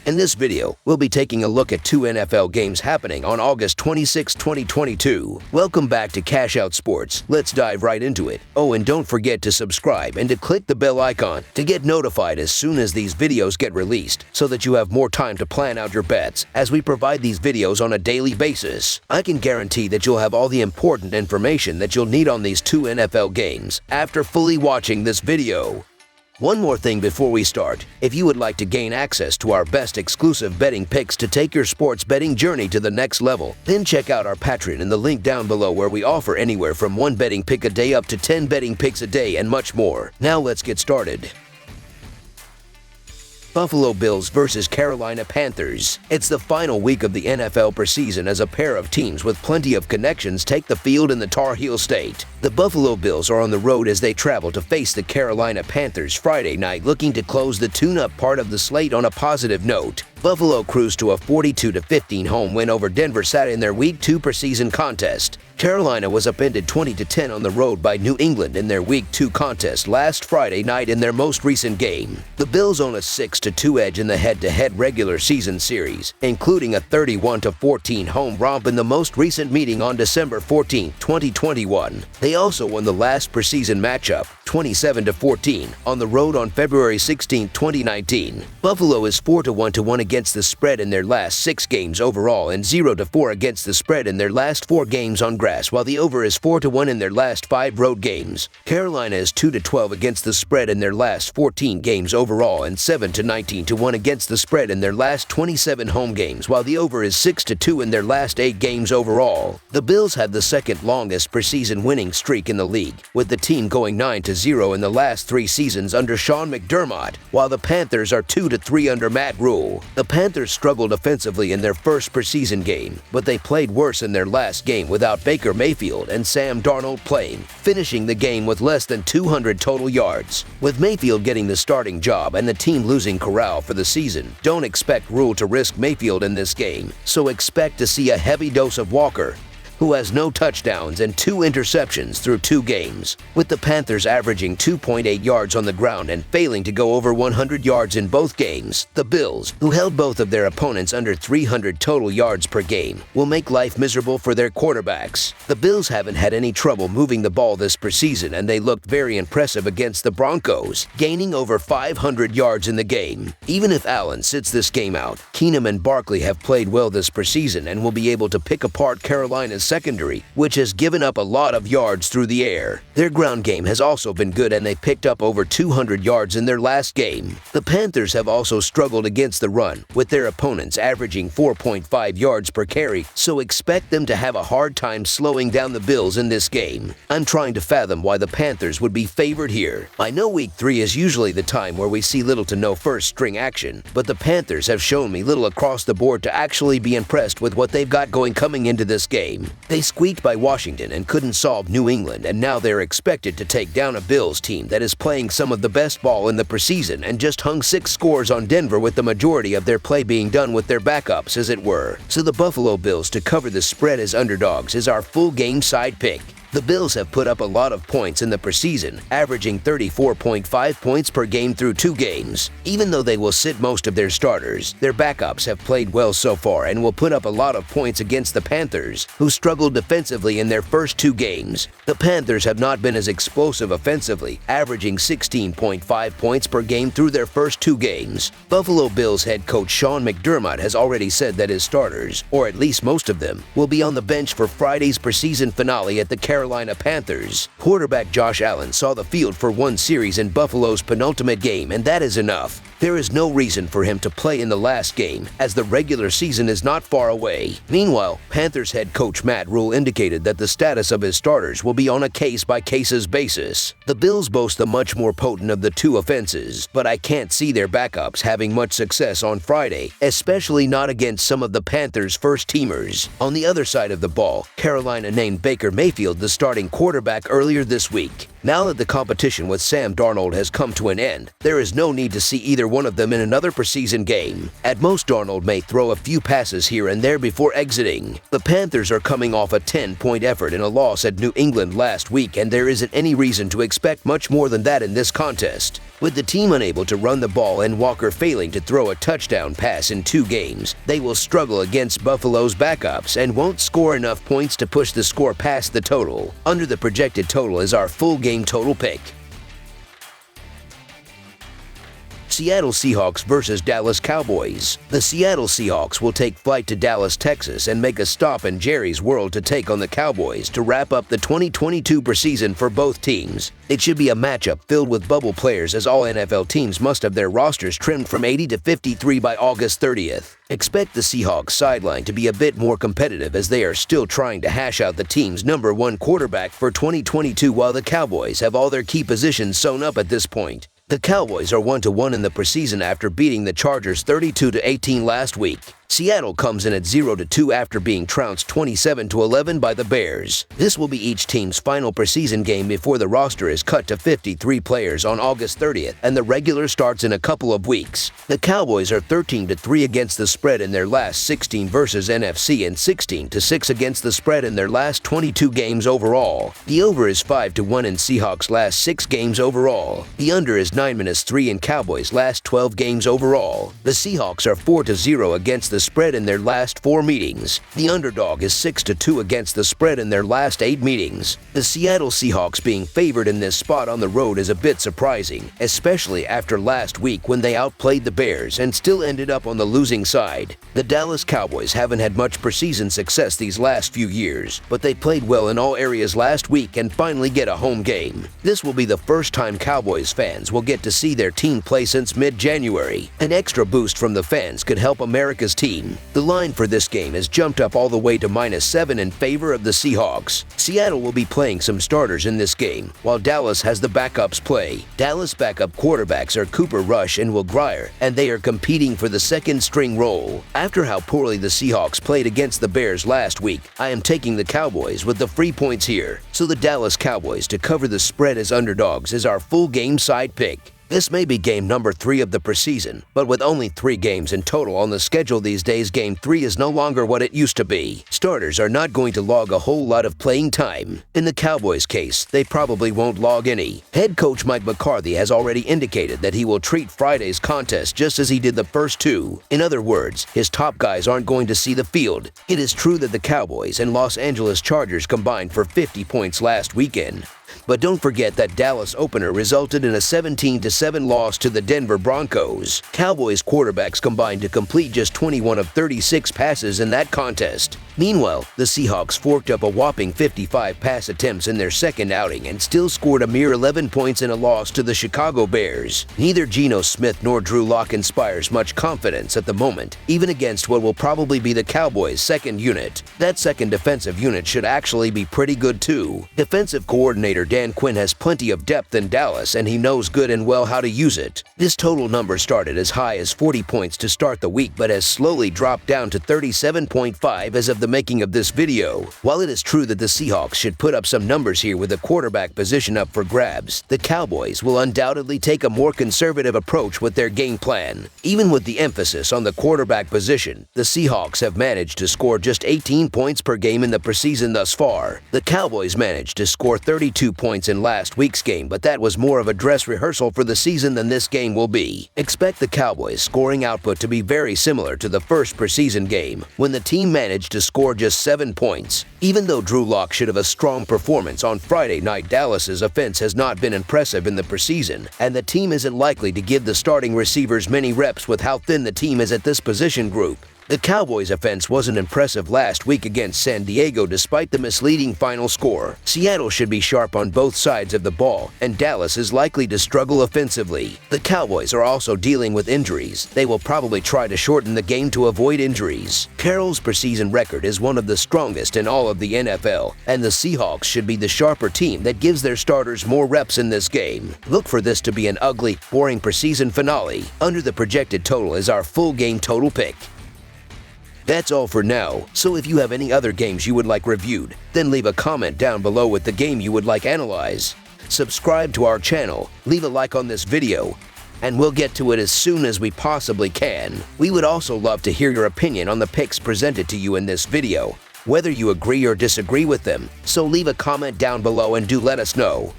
In this video, we'll be taking a look at two NFL games happening on August 26, 2022. Welcome back to Cash Out Sports. Let's dive right into it. Oh, and don't forget to subscribe and to click the bell icon to get notified as soon as these videos get released so that you have more time to plan out your bets as we provide these videos on a daily basis. I can guarantee that you'll have all the important information that you'll need on these two NFL games after fully watching this video. One more thing before we start. If you would like to gain access to our best exclusive betting picks to take your sports betting journey to the next level, then check out our Patreon in the link down below where we offer anywhere from 1 betting pick a day up to 10 betting picks a day and much more. Now let's get started. Buffalo Bills versus Carolina Panthers. It's the final week of the NFL preseason as a pair of teams with plenty of connections take the field in the Tar Heel State. The Buffalo Bills are on the road as they travel to face the Carolina Panthers Friday night, looking to close the tune-up part of the slate on a positive note. Buffalo cruised to a 42-15 home win over Denver Saturday in their Week 2 preseason contest. Carolina was upended 20-10 on the road by New England in their Week 2 contest last Friday night in their most recent game. The Bills own a 6-2 edge in the head-to-head regular season series, including a 31-14 home romp in the most recent meeting on December 14, 2021. They also won the last preseason matchup, 27-14, on the road on February 16, 2019. Buffalo is 4-1 against the spread in their last 6 games overall and 0-4 against the spread in their last 4 games on grass, while the over is 4-1 in their last 5 road games. Carolina is 2-12 against the spread in their last 14 games overall and 7-19 against the spread in their last 27 home games, while the over is 6-2 in their last 8 games overall. The Bills have the second longest preseason winning streak in the league, with the team going 9-0 in the last 3 seasons under Sean McDermott, while the Panthers are 2-3 under Matt Rule. The Panthers struggled offensively in their first preseason game, but they played worse in their last game without Baker Mayfield and Sam Darnold playing, finishing the game with less than 200 total yards. With Mayfield getting the starting job and the team losing Corral for the season, don't expect Rule to risk Mayfield in this game, so expect to see a heavy dose of Walker, who has no touchdowns and 2 interceptions through 2 games, with the Panthers averaging 2.8 yards on the ground and failing to go over 100 yards in both games. The Bills, who held both of their opponents under 300 total yards per game, will make life miserable for their quarterbacks. The Bills haven't had any trouble moving the ball this preseason, and they looked very impressive against the Broncos, gaining over 500 yards in the game. Even if Allen sits this game out, Keenum and Barkley have played well this preseason and will be able to pick apart Carolina's secondary, which has given up a lot of yards through the air. Their ground game has also been good, and they picked up over 200 yards in their last game. The Panthers have also struggled against the run, with their opponents averaging 4.5 yards per carry, so expect them to have a hard time slowing down the Bills in this game. I'm trying to fathom why the Panthers would be favored here. I know Week 3 is usually the time where we see little to no first-string action, but the Panthers have shown me little across the board to actually be impressed with what they've got going coming into this game. They squeaked by Washington and couldn't solve New England, and now they're expected to take down a Bills team that is playing some of the best ball in the preseason and just hung 6 scores on Denver, with the majority of their play being done with their backups, as it were. So the Buffalo Bills to cover the spread as underdogs is our full game side pick. The Bills have put up a lot of points in the preseason, averaging 34.5 points per game through 2 games. Even though they will sit most of their starters, their backups have played well so far and will put up a lot of points against the Panthers, who struggled defensively in their first 2 games. The Panthers have not been as explosive offensively, averaging 16.5 points per game through their first 2 games. Buffalo Bills head coach Sean McDermott has already said that his starters, or at least most of them, will be on the bench for Friday's preseason finale at the Carolina Panthers. Quarterback Josh Allen saw the field for 1 series in Buffalo's penultimate game, and that is enough. There is no reason for him to play in the last game, as the regular season is not far away. Meanwhile, Panthers head coach Matt Rule indicated that the status of his starters will be on a case-by-case basis. The Bills boast the much more potent of the 2 offenses, but I can't see their backups having much success on Friday, especially not against some of the Panthers' first-teamers. On the other side of the ball, Carolina named Baker Mayfield the starting quarterback earlier this week. Now that the competition with Sam Darnold has come to an end, there is no need to see either one of them in another preseason game. At most, Darnold may throw a few passes here and there before exiting. The Panthers are coming off a 10-point effort in a loss at New England last week, and there isn't any reason to expect much more than that in this contest. With the team unable to run the ball and Walker failing to throw a touchdown pass in 2 games, they will struggle against Buffalo's backups and won't score enough points to push the score past the total. Under the projected total is our full game total pick. Seattle Seahawks versus Dallas Cowboys. The Seattle Seahawks will take flight to Dallas, Texas and make a stop in Jerry's World to take on the Cowboys to wrap up the 2022 preseason for both teams. It should be a matchup filled with bubble players, as all NFL teams must have their rosters trimmed from 80 to 53 by August 30th. Expect the Seahawks sideline to be a bit more competitive, as they are still trying to hash out the team's #1 quarterback for 2022, while the Cowboys have all their key positions sewn up at this point. The Cowboys are 1-1 in the preseason after beating the Chargers 32-18 last week. Seattle comes in at 0-2 after being trounced 27-11 by the Bears. This will be each team's final preseason game before the roster is cut to 53 players on August 30th, and the regular starts in a couple of weeks. The Cowboys are 13-3 against the spread in their last 16 versus NFC and 16-6 against the spread in their last 22 games overall. The over is 5-1 in Seahawks' last 6 games overall. The under is 9-3 in Cowboys' last 12 games overall. The Seahawks are 4-0 against the spread in their last 4 meetings. The underdog is 6-2 against the spread in their last 8 meetings. The Seattle Seahawks being favored in this spot on the road is a bit surprising, especially after last week when they outplayed the Bears and still ended up on the losing side. The Dallas Cowboys haven't had much preseason success these last few years, but they played well in all areas last week and finally get a home game. This will be the first time Cowboys fans will get to see their team play since mid-January. An extra boost from the fans could help America's team. The line for this game has jumped up all the way to -7 in favor of the Seahawks. Seattle will be playing some starters in this game, while Dallas has the backups play. Dallas backup quarterbacks are Cooper Rush and Will Grier, and they are competing for the second-string role. After how poorly the Seahawks played against the Bears last week, I am taking the Cowboys with the free points here. So the Dallas Cowboys to cover the spread as underdogs is our full game side pick. This may be game number 3 of the preseason, but with only 3 games in total on the schedule these days, game 3 is no longer what it used to be. Starters are not going to log a whole lot of playing time. In the Cowboys' case, they probably won't log any. Head coach Mike McCarthy has already indicated that he will treat Friday's contest just as he did the first 2. In other words, his top guys aren't going to see the field. It is true that the Cowboys and Los Angeles Chargers combined for 50 points last weekend. But don't forget that Dallas opener resulted in a 17-7 loss to the Denver Broncos. Cowboys quarterbacks combined to complete just 21 of 36 passes in that contest. Meanwhile, the Seahawks forked up a whopping 55 pass attempts in their second outing and still scored a mere 11 points in a loss to the Chicago Bears. Neither Geno Smith nor Drew Lock inspires much confidence at the moment, even against what will probably be the Cowboys' second unit. That second defensive unit should actually be pretty good too. Defensive coordinator Dan Quinn has plenty of depth in Dallas, and he knows good and well how to use it. This total number started as high as 40 points to start the week, but has slowly dropped down to 37.5 as of the making of this video. While it is true that the Seahawks should put up some numbers here with the quarterback position up for grabs, the Cowboys will undoubtedly take a more conservative approach with their game plan. Even with the emphasis on the quarterback position, the Seahawks have managed to score just 18 points per game in the preseason thus far. The Cowboys managed to score 32 points in last week's game, but that was more of a dress rehearsal for the season than this game will be. Expect the Cowboys' scoring output to be very similar to the first preseason game, when the team managed to score just 7 points. Even though Drew Lock should have a strong performance on Friday night, Dallas's offense has not been impressive in the preseason, and the team isn't likely to give the starting receivers many reps with how thin the team is at this position group. The Cowboys' offense wasn't impressive last week against San Diego despite the misleading final score. Seattle should be sharp on both sides of the ball, and Dallas is likely to struggle offensively. The Cowboys are also dealing with injuries. They will probably try to shorten the game to avoid injuries. Carroll's preseason record is one of the strongest in all of the NFL, and the Seahawks should be the sharper team that gives their starters more reps in this game. Look for this to be an ugly, boring preseason finale. Under the projected total is our full game total pick. That's all for now, so if you have any other games you would like reviewed, then leave a comment down below with the game you would like analyzed. subscribe to our channel, leave a like on this video, and we'll get to it as soon as we possibly can. We would also love to hear your opinion on the picks presented to you in this video, whether you agree or disagree with them, so leave a comment down below and do let us know.